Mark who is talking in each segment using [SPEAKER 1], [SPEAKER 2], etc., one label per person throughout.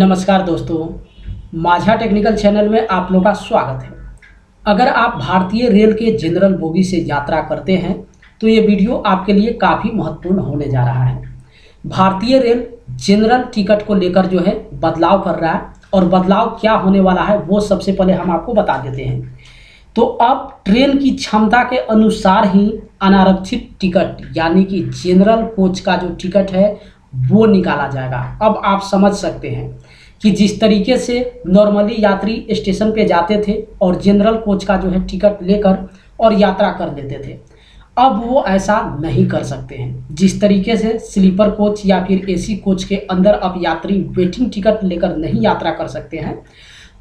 [SPEAKER 1] नमस्कार दोस्तों, माझा टेक्निकल चैनल में आप लोग का स्वागत है। अगर आप भारतीय रेल के जनरल बोगी से यात्रा करते हैं तो ये वीडियो आपके लिए काफ़ी महत्वपूर्ण होने जा रहा है। भारतीय रेल जनरल टिकट को लेकर जो है बदलाव कर रहा है और बदलाव क्या होने वाला है वो सबसे पहले हम आपको बता देते हैं। तो अब ट्रेन की क्षमता के अनुसार ही अनारक्षित टिकट यानी कि जनरल कोच का जो टिकट है वो निकाला जाएगा। अब आप समझ सकते हैं कि जिस तरीके से नॉर्मली यात्री स्टेशन पे जाते थे और जनरल कोच का जो है टिकट लेकर और यात्रा कर लेते थे, अब वो ऐसा नहीं कर सकते हैं। जिस तरीके से स्लीपर कोच या फिर एसी कोच के अंदर अब यात्री वेटिंग टिकट लेकर नहीं यात्रा कर सकते हैं,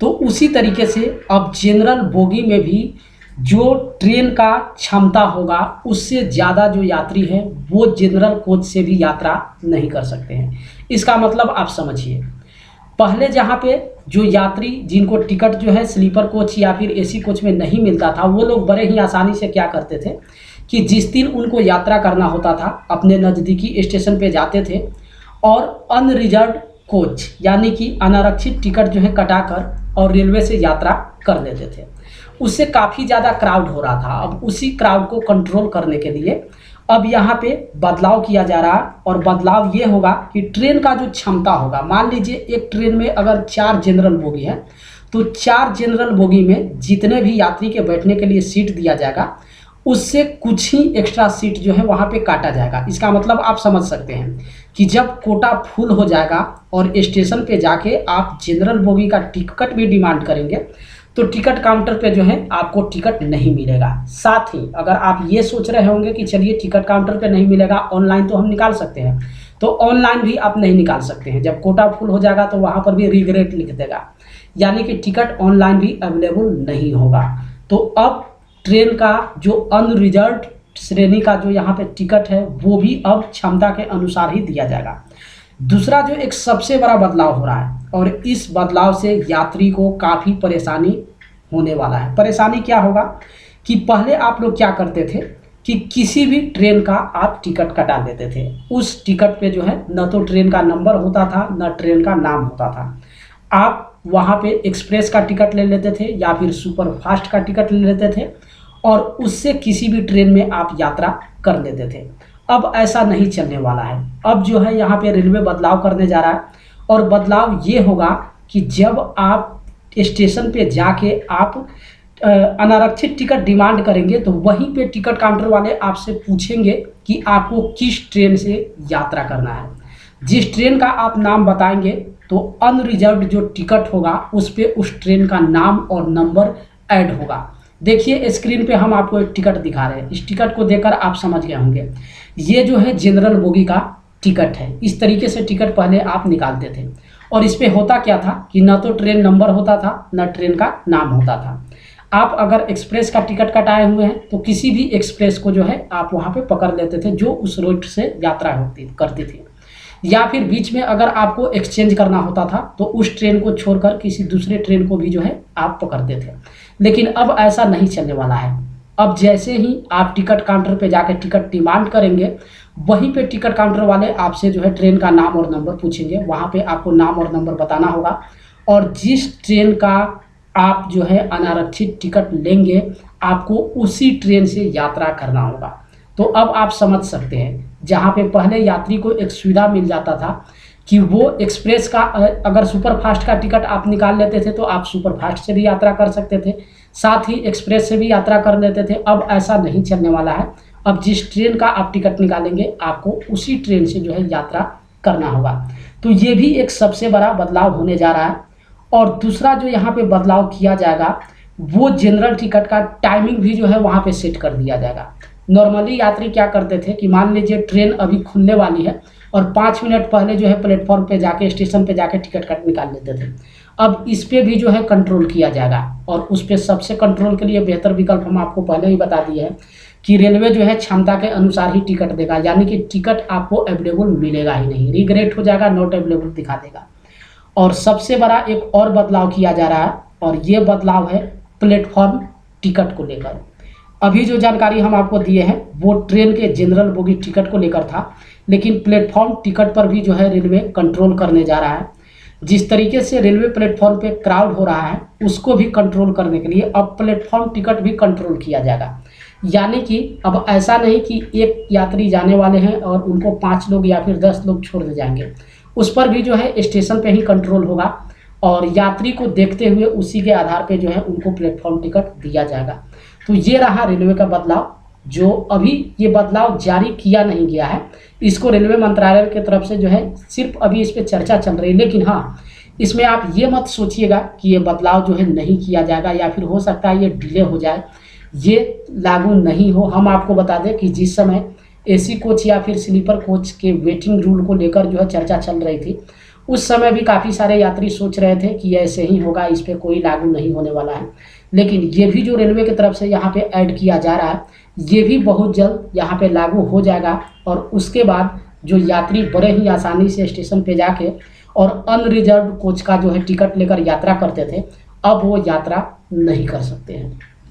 [SPEAKER 1] तो उसी तरीके से अब जनरल बोगी में भी जो ट्रेन का क्षमता होगा उससे ज़्यादा जो यात्री है वो जनरल कोच से भी यात्रा नहीं कर सकते हैं। इसका मतलब आप समझिए, पहले जहाँ पे जो यात्री जिनको टिकट जो है स्लीपर कोच या फिर एसी कोच में नहीं मिलता था, वो लोग बड़े ही आसानी से क्या करते थे कि जिस दिन उनको यात्रा करना होता था अपने नज़दीकी स्टेशन पे जाते थे और अनरिजर्व कोच यानी कि अनारक्षित टिकट जो है कटाकर और रेलवे से यात्रा कर लेते थे। उससे काफ़ी ज़्यादा क्राउड हो रहा था। अब उसी क्राउड को कंट्रोल करने के लिए अब यहाँ पे बदलाव किया जा रहा है और बदलाव ये होगा कि ट्रेन का जो क्षमता होगा, मान लीजिए एक ट्रेन में अगर 4 जनरल बोगी है तो 4 जनरल बोगी में जितने भी यात्री के बैठने के लिए सीट दिया जाएगा उससे कुछ ही एक्स्ट्रा सीट जो है वहाँ पे काटा जाएगा। इसका मतलब आप समझ सकते हैं कि जब कोटा फुल हो जाएगा और स्टेशन पे जाके आप जनरल बोगी का टिकट भी डिमांड करेंगे तो टिकट काउंटर पे जो है आपको टिकट नहीं मिलेगा। साथ ही अगर आप ये सोच रहे होंगे कि चलिए टिकट काउंटर पे नहीं मिलेगा, ऑनलाइन तो हम निकाल सकते हैं, तो ऑनलाइन भी आप नहीं निकाल सकते हैं। जब कोटा फुल हो जाएगा तो वहाँ पर भी रिग्रेट लिख देगा, यानी कि टिकट ऑनलाइन भी अवेलेबल नहीं होगा। तो अब ट्रेन का जो अनरिजर्व श्रेणी का जो यहाँ पे टिकट है वो भी अब क्षमता के अनुसार ही दिया जाएगा। दूसरा जो एक सबसे बड़ा बदलाव हो रहा है और इस बदलाव से यात्री को काफ़ी परेशानी होने वाला है। परेशानी क्या होगा कि पहले आप लोग क्या करते थे कि किसी भी ट्रेन का आप टिकट कटा लेते थे, उस टिकट पे जो है न तो ट्रेन का नंबर होता था न ट्रेन का नाम होता था। आप वहाँ पे एक्सप्रेस का टिकट ले लेते थे या फिर सुपर फास्ट का टिकट ले लेते थे और उससे किसी भी ट्रेन में आप यात्रा कर लेते थे। अब ऐसा नहीं चलने वाला है। अब जो है यहाँ पे रेलवे बदलाव करने जा रहा है और बदलाव ये होगा कि जब आप स्टेशन पे जाके आप अनारक्षित टिकट डिमांड करेंगे तो वहीं पे टिकट काउंटर वाले आपसे पूछेंगे कि आपको किस ट्रेन से यात्रा करना है। जिस ट्रेन का आप नाम बताएंगे तो अनरिजर्व्ड जो टिकट होगा उस पर उस ट्रेन का नाम और नंबर ऐड होगा। देखिए स्क्रीन पे हम आपको एक टिकट दिखा रहे हैं। इस टिकट को देखकर आप समझ गए होंगे, ये जो है जनरल बोगी का टिकट है। इस तरीके से टिकट पहले आप निकालते थे और इस पे होता क्या था कि न तो ट्रेन नंबर होता था न ट्रेन का नाम होता था। आप अगर एक्सप्रेस का टिकट कटाए हुए हैं तो किसी भी एक्सप्रेस को जो है आप वहाँ पे पकड़ लेते थे जो उस रूट से यात्रा करती थी, या फिर बीच में अगर आपको एक्सचेंज करना होता था तो उस ट्रेन को छोड़कर किसी दूसरे ट्रेन को भी जो है आप पकड़ते थे। लेकिन अब ऐसा नहीं चलने वाला है। अब जैसे ही आप टिकट काउंटर पे जाकर टिकट डिमांड करेंगे वहीं पे टिकट काउंटर वाले आपसे जो है ट्रेन का नाम और नंबर पूछेंगे। वहाँ पे आपको नाम और नंबर बताना होगा और जिस ट्रेन का आप जो है अनारक्षित टिकट लेंगे आपको उसी ट्रेन से यात्रा करना होगा। तो अब आप समझ सकते हैं, जहाँ पे पहले यात्री को एक सुविधा मिल जाता था कि वो एक्सप्रेस का अगर सुपर फास्ट का टिकट आप निकाल लेते थे तो आप सुपर फास्ट से भी यात्रा कर सकते थे, साथ ही एक्सप्रेस से भी यात्रा कर लेते थे। अब ऐसा नहीं चलने वाला है। अब जिस ट्रेन का आप टिकट निकालेंगे आपको उसी ट्रेन से जो है यात्रा करना होगा। तो ये भी एक सबसे बड़ा बदलाव होने जा रहा है। और दूसरा जो यहाँ पे बदलाव किया जाएगा वो जनरल टिकट का टाइमिंग भी जो है वहाँ पे सेट कर दिया जाएगा। नॉर्मली यात्री क्या करते थे कि मान लीजिए ट्रेन अभी खुलने वाली है और 5 मिनट पहले जो है प्लेटफॉर्म पे जाके स्टेशन पे जाके टिकट निकाल लेते थे। अब इस पे भी जो है कंट्रोल किया जाएगा और उस पे सबसे कंट्रोल के लिए बेहतर विकल्प हम आपको पहले ही बता दिए हैं कि रेलवे जो है क्षमता के अनुसार ही टिकट देगा, यानी कि टिकट आपको अवेलेबल मिलेगा ही नहीं, रिग्रेट हो जाएगा, नॉट अवेलेबल दिखा देगा। और सबसे बड़ा एक और बदलाव किया जा रहा है और ये बदलाव है प्लेटफॉर्म टिकट को लेकर। अभी जो जानकारी हम आपको दिए हैं वो ट्रेन के जनरल बोगी टिकट को लेकर था, लेकिन प्लेटफॉर्म टिकट पर भी जो है रेलवे कंट्रोल करने जा रहा है। जिस तरीके से रेलवे प्लेटफॉर्म पे क्राउड हो रहा है उसको भी कंट्रोल करने के लिए अब प्लेटफॉर्म टिकट भी कंट्रोल किया जाएगा। यानी कि अब ऐसा नहीं कि एक यात्री जाने वाले हैं और उनको 5 लोग या फिर 10 लोग छोड़ दे जाएंगे, उस पर भी जो है स्टेशन पे ही कंट्रोल होगा और यात्री को देखते हुए उसी के आधार पे जो है उनको प्लेटफॉर्म टिकट दिया जाएगा। तो ये रहा रेलवे का बदलाव, जो अभी ये बदलाव जारी किया नहीं गया है। इसको रेलवे मंत्रालय की तरफ से जो है सिर्फ अभी इस पर चर्चा चल रही है, लेकिन हाँ, इसमें आप ये मत सोचिएगा कि ये बदलाव जो है नहीं किया जाएगा या फिर हो सकता है ये डिले हो जाए, ये लागू नहीं हो। हम आपको बता दें कि जिस समय एसी कोच या फिर स्लीपर कोच के वेटिंग रूल को लेकर जो है चर्चा चल रही थी, उस समय भी काफ़ी सारे यात्री सोच रहे थे कि ऐसे ही होगा, इस पर कोई लागू नहीं होने वाला है। लेकिन ये भी जो रेलवे की तरफ से यहाँ पे ऐड किया जा रहा है, ये भी बहुत जल्द यहाँ पे लागू हो जाएगा और उसके बाद जो यात्री बड़े ही आसानी से स्टेशन पे जाके और अनरिजर्व कोच का जो है टिकट लेकर यात्रा करते थे, अब वो यात्रा नहीं कर सकते हैं।